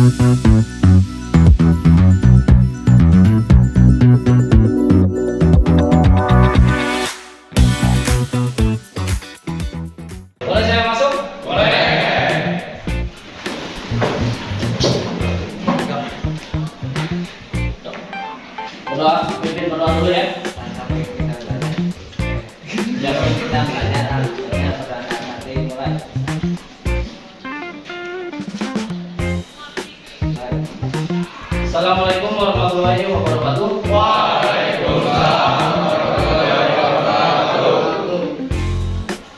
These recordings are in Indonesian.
Boleh saya masuk? Boleh. Berdoa, pimpin berdoa dulu ya. Jangan kita belajar alhamdulillah berangkat nanti mulai. Assalamualaikum warahmatullahi wabarakatuh.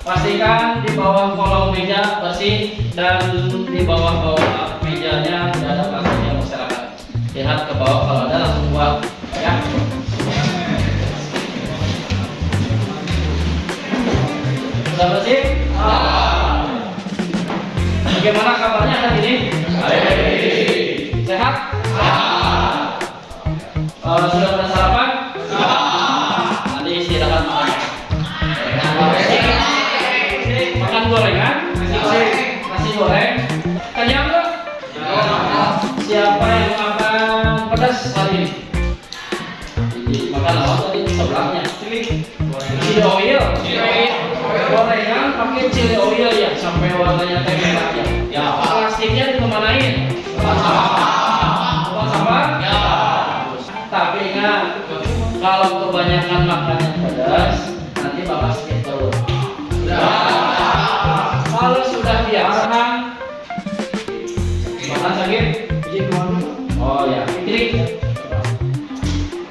Pastikan di bawah kolong meja bersih dan di bawah mejanya tidak ada plastik yang berserakan. Lihat ke bawah, kalau ada langsung buang ya. Sudah bersih? Bagaimana kabarnya hari ini? Sehat? Sudah pada sarapan? Nanti istirahat makan. Makan gorengan? Nasi goreng? Kenyang nggak? Siapa yang makan pedas hari ini? Makan apa tadi sebelahnya? Chili oil. Gorengan pakai chili oil ya, sampai warnanya teh merah ya. Ya, plastiknya dikemanain? Buang sampah? Ya. Tapi ingat, kalau kebanyakan makannya pedas, nanti bakal sakit perut. Kalau sudah biasa makan sakit? Oh ya, Fitri.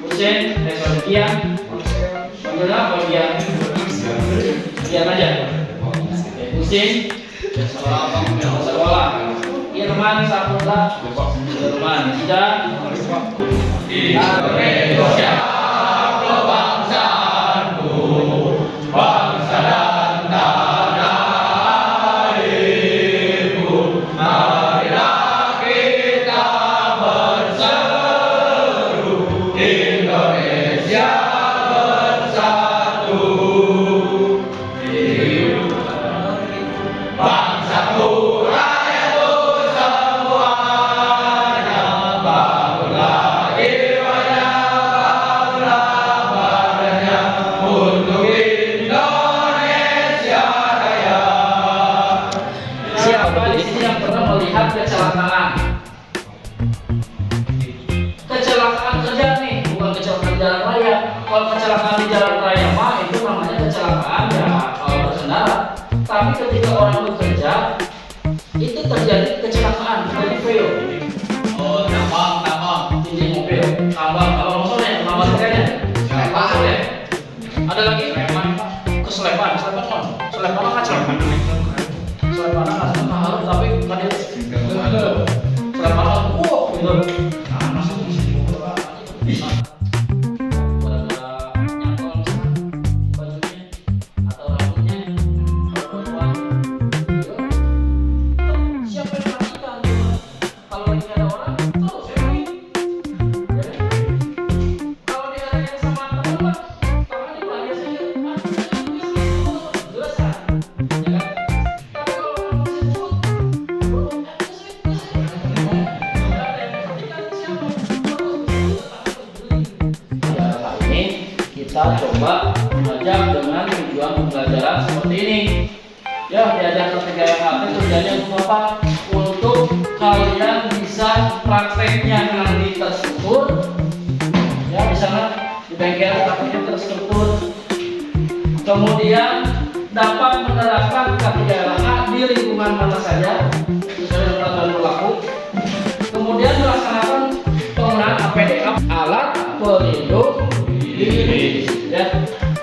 Husein, bagian. Bagaimana bagian? Bagian aja. Husein, sekolah. Irman, Saputra, Irman, Ida. Indonesia, kebangsaanku, bangsa dan tanah airku. Marilah kita berseru, Indonesia bersatu. Bangsaku, rakyatku semuanya, bangunlah jiwanya, bangunlah badannya untuk Indonesia Raya. Siapa di sini yang pernah melihat kecelakaan? Kecelakaan kerja nih, bukan kecelakaan jalan raya. Kalau kecelakaan di jalan raya mah itu namanya kecelakaan ya kalau berkendara. Tapi ketika orang bekerja itu terjadi kecelakaan, terjadi fail. Oh, tambang, ini mobil, tambang motornya, tambang kayaknya. Selepan ya. Ada lagi selepan, keselepan, selepan kan selepan. Selepan harus tapi bukan itu. Selepan gitu. Kita coba mengajak dengan tujuan pembelajaran seperti ini. Ya, diajak ketiga yang aktif tujuannya untuk apa? Untuk kalian bisa prakteknya nanti terstruktur. Ya, misalnya di bengkel prakteknya terstruktur. Kemudian dapat menerapkan KPI di lingkungan mana saja sesuai dengan peraturan berlaku. Kemudian melaksanakan penggunaan APD, alat pelindung diri, ya.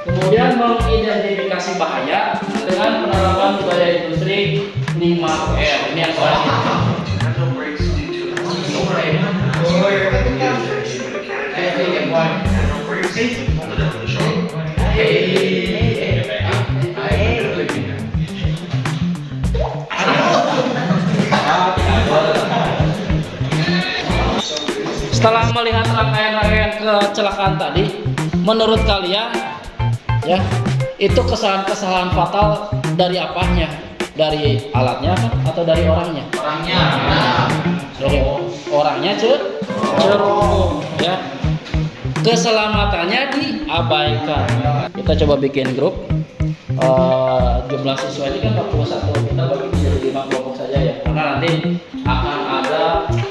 Kemudian mengidentifikasi bahaya dengan penerapan budaya industri 5R. Ini yang soal Setelah melihat rangkaian-rangkaian kecelakaan tadi, menurut kalian ya, itu kesalahan-kesalahan fatal dari apanya? Dari alatnya kan atau dari orangnya? Orangnya. Dari jalannya ceroboh ya. Keselamatannya diabaikan. Kita coba bikin grup. Jumlah siswanya kan 41, kita bagi menjadi 5 kelompok saja ya, karena nanti akan ada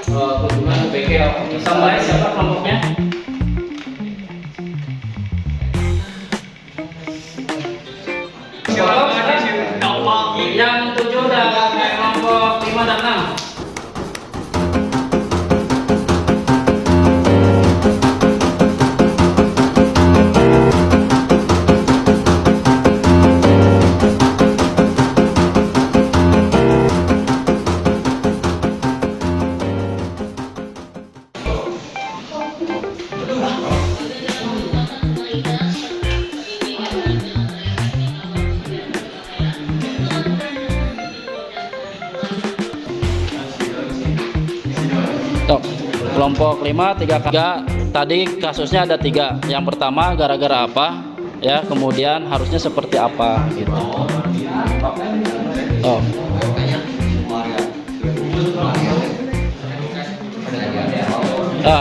kunjungan ke bengkel. Bisa mulai, siapa kelompoknya? Yang 7 dan kelompok 5 dan 6. Kelompok 5 3 tadi kasusnya ada 3. Yang pertama gara-gara apa ya, kemudian harusnya seperti apa gitu.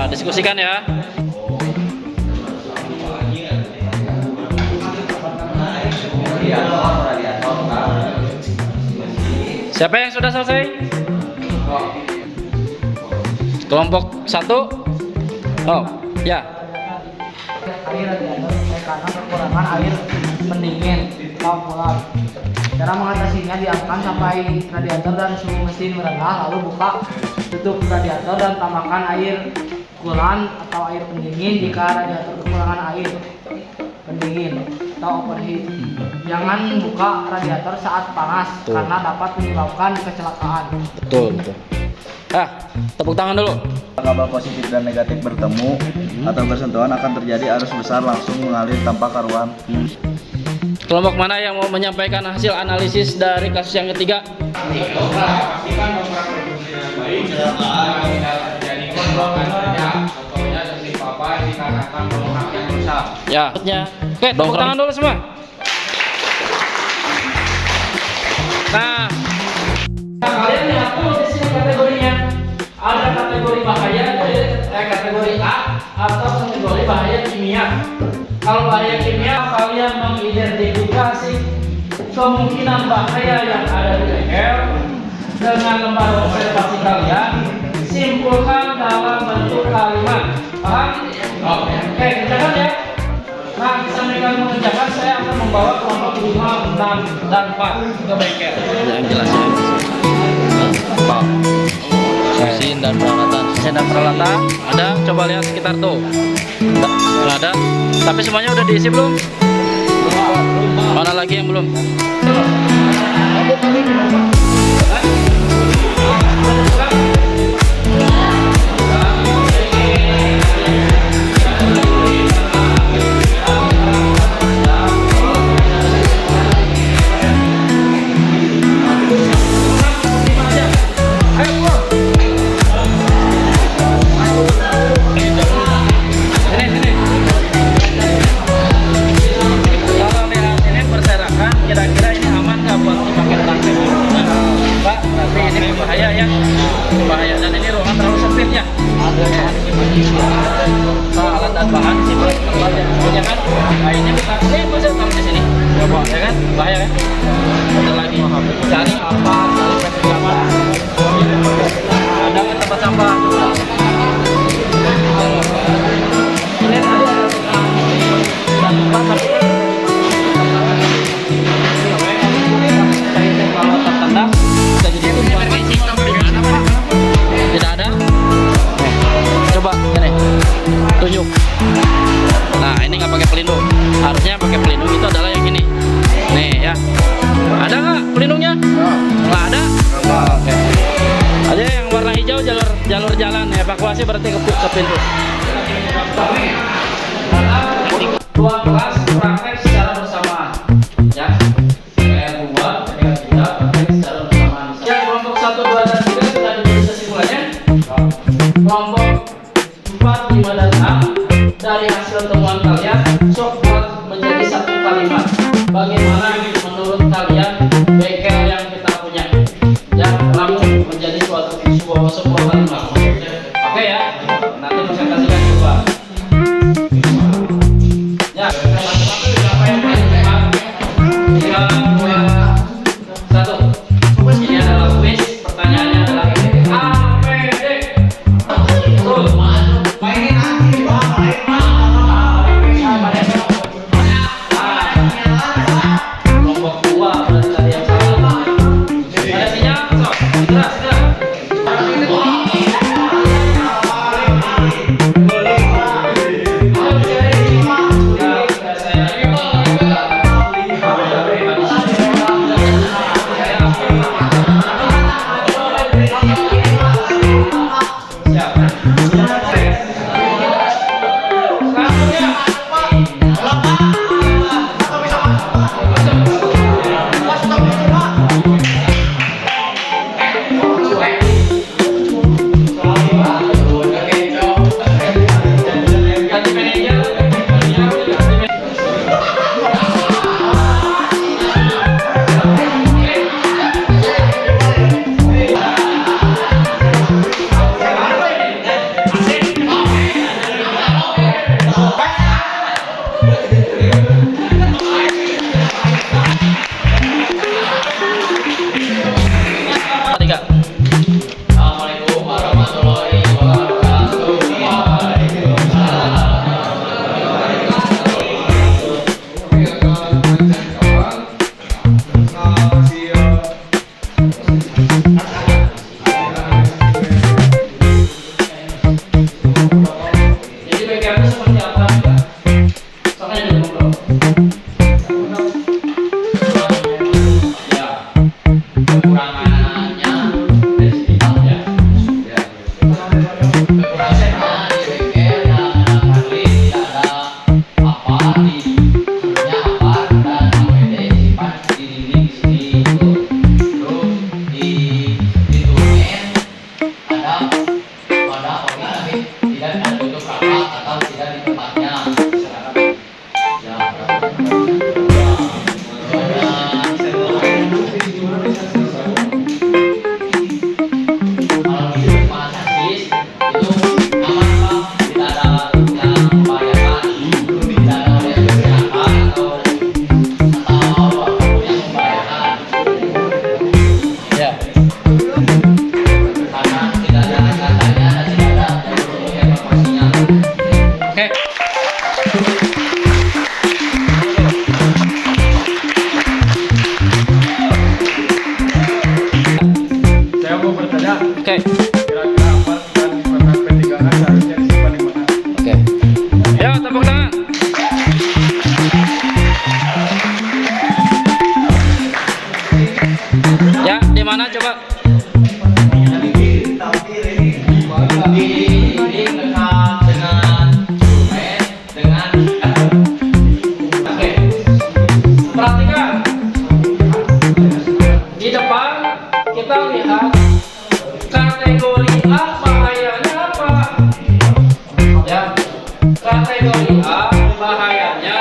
Diskusikan ya. Siapa yang sudah selesai? Kelompok 1. Ya. Air karena kekurangan air pendingin atau kolam. Cara mengatasinya, diamkan sampai radiator dan suhu mesin merendah, lalu buka tutup radiator dan tambahkan air coolant atau air pendingin jika radiator kekurangan air pendingin atau overheat. Jangan buka radiator saat panas. Betul. Karena dapat menyebabkan kecelakaan. Betul. Tepuk tangan dulu. Kabel positif dan negatif bertemu atau bersentuhan akan terjadi arus besar langsung mengalir tanpa karuan. Kelompok mana yang mau menyampaikan hasil analisis dari kasus yang ketiga? Ya. Oke, tepuk tangan dulu semua. Nah, kalian lihat dulu di sini kategorinya. Ada kategori bahaya, kategori A atau kategori bahaya kimia. Kalau bahaya kimia, kalian mengidentifikasi kemungkinan bahaya yang ada di bengkel dengan lembar observasi kalian, simpulkan dalam bentuk kalimat. Paham? Oke, kerjakan ya. Nah, sambil kalian mengerjakan, saya akan membawa kelompok 5, 6, dan 4 ke bengkel. Yang jelas ya. Mesin dan peralatan ada, coba lihat sekitar tuh. Nggak ada, tapi semuanya udah diisi belum? Mana lagi yang belum? Alat dan bahan simpan punya kan, airnya kita masa taruh di sini, ya kan, bahaya kan? Ada lagi cari apa, cari pengaman, ada kan tempat sampah. Ini ada dan tempat tertanda bisa jadi itu tidak ada. Coba ini tunjuk. Nah, ini nggak pakai pelindung. Harusnya pakai pelindung itu adalah yang ini. Nih ya. Ada nggak pelindungnya? Nggak ada. Oke. Ada yang warna hijau jalur jalan evakuasi berarti ke pintu. Dua kelas praktek secara bersamaan. Ya. Saya buat kita praktek secara bersamaan. Ya, kelompok 1, 2, dan 3 sudah diberi kesimpulannya. Kelompok 4, 5, dan 6 dari hasil temuan kalian, sok buat menjadi satu kalimat. Bagaimana menurut kalian bengkel yang kita punya? Ya, langsung menjadi sebuah kalimat. Oke ya. ada pada orangnya tapi tidak ditutup rapat atau tidak di tempatnya. Ya, kalau di rumah sasis itu aman Pak, tidak ada yang membahayakan, tidak ada yang kecelakaan atau apapun yang membahayakan. Ya. Karena tidak ada katanya dan tidak ada jalur evakuasinya. Oke. Saya mau bertanya, Oke. kira-kira apa dan kotak P3K seharusnya disimpan di mana? Oke. Ya, tepuk tangan. Ya, di mana coba? Di dekat dengan sungai dengan Oke. Perhatikan. Di depan kita lihat kategori A bahayanya apa? Ya. Kategori A bahayanya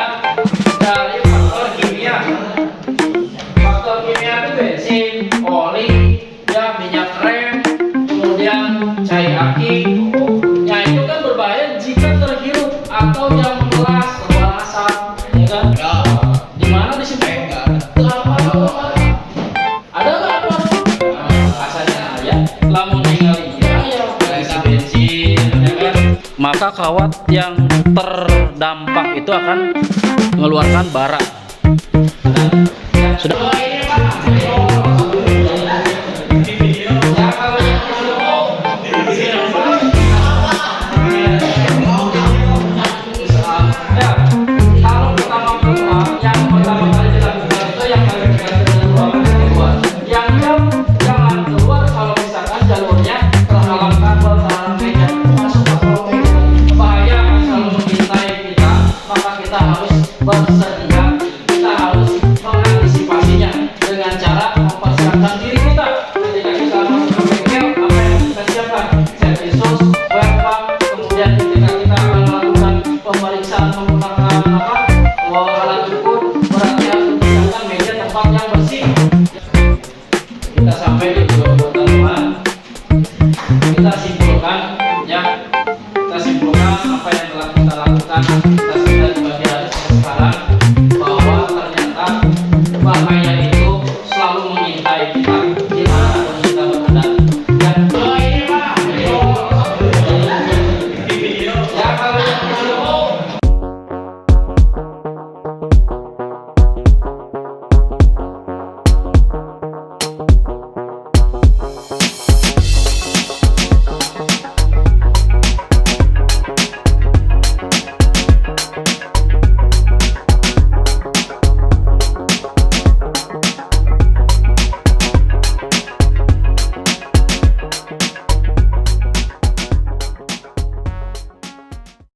dari faktor kimia. Faktor kimia itu bensin, oli, ya minyak rem, kemudian cair aki. Ya itu kan berbahaya jika terhirup atau yang mengelas keluar asap, ya kan? Di mana di sini? Ada nggak apa? Asalnya aja. Lamun ningali ya isi bensin, ya kan? Maka kawat yang terdampak itu akan mengeluarkan bara. Sudah. Ya, kalau yang ya, kalau pertama-tama yang pertama kali dilakukan itu yang kali keluar. Jangan keluar kalau misalkan jalurnya terhalang kabel, terhalang meja, masuk ke kolong meja. Bahaya akan selalu mengintai kita, maka kita harus bersedia, kita harus mengantisipasinya dengan cara mempersiapkan diri kita. Ketika kita masuk ke bengkel, apa yang kita siapkan? Servisus, webcam, kemudian ketika kita akan melakukan pemeriksaan menggunakan alat ukur, berarti harus menyiapkan meja tempat yang bersih. Kita sampai di teman-teman, kita simpulkan ya, kita simpulkan apa yang telah kita lakukan. Kita sudah di pagi hari sampai sekarang bahwa ternyata bahaya itu selalu mengintai kita